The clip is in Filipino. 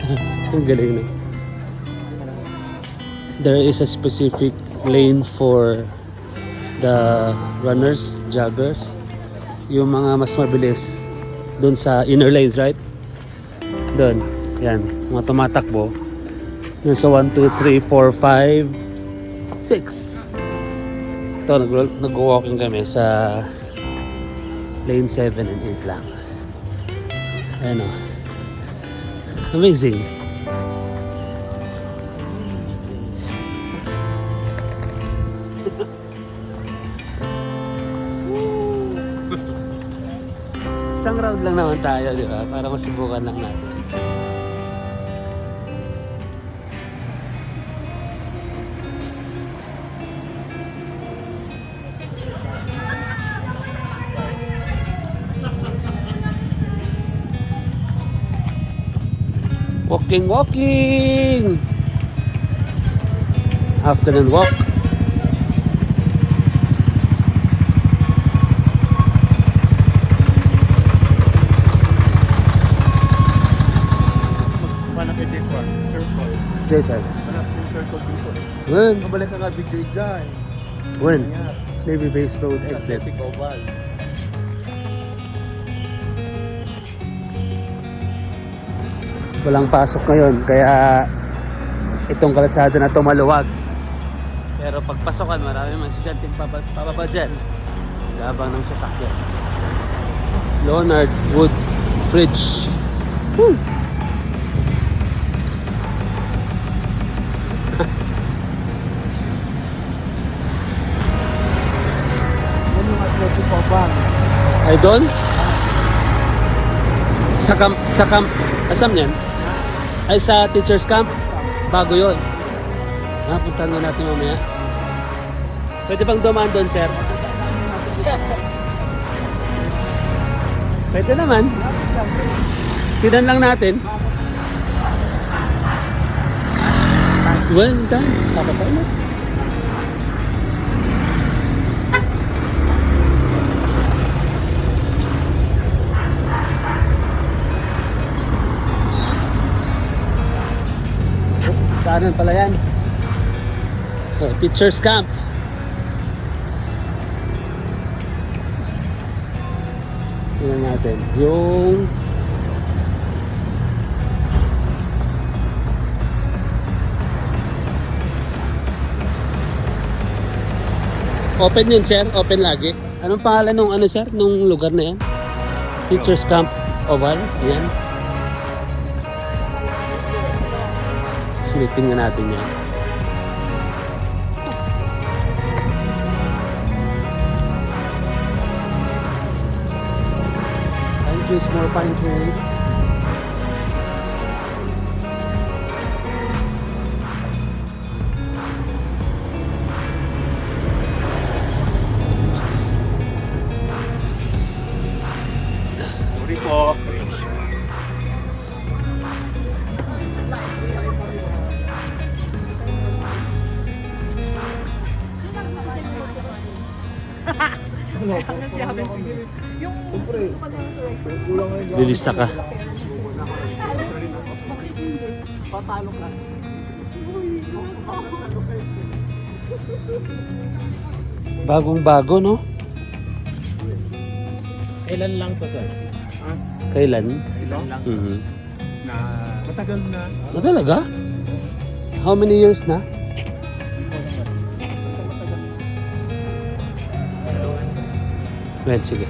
Ang galing na. There is a specific lane for the runners, joggers. Yung mga mas mabilis doon sa inner lanes, right? Doon. Yan. Mga tumatakbo. Doon sa 1, 2, 3, 4, 5, 6. Ito, nag-walking kami sa lane 7 and 8 lang. Ayan o. Amazing. Isang round lang naman tayo, di ba? Para masubukan lang natin. Walking! Afternoon walk. Paano kayo dito? Circle. Yes, sir. Paano yung circle dito? When? Mabalik ka nga video dyan. When? Navy Base Road Sa exit. Pacific Oval. Walang pasok ngayon, kaya itong kalsada na to maluwag. Pero pagpasokan, marami man estudyanteng pababa dyan. Labang ng sasakyan. Leonard Wood Bridge. Woo! Yan yung Athletic Oval. Ay doon? Sa camp, asam yan? Ay sa teacher's camp? Bago yun. Puntahan na natin mamaya. Pwede bang dumaan doon, sir? Pwede naman. Tinan lang natin. Well done. Saka pa ulit. Kanan pala yan. Teacher's camp. Tingnan natin. Yung open yun, sir. Open lagi. Anong pangalan nung ano, sir? Nung lugar na yan? Teacher's Camp Oval. Yan. Silipin nga natin yan. Pine trees, more pine trees. Sorry po. Lilista ka. Bagong bago, no? Kailan lang to, sir? Kailan? Kailan lang? Na matagal na. Ah, talaga? How many years na? Well, sige.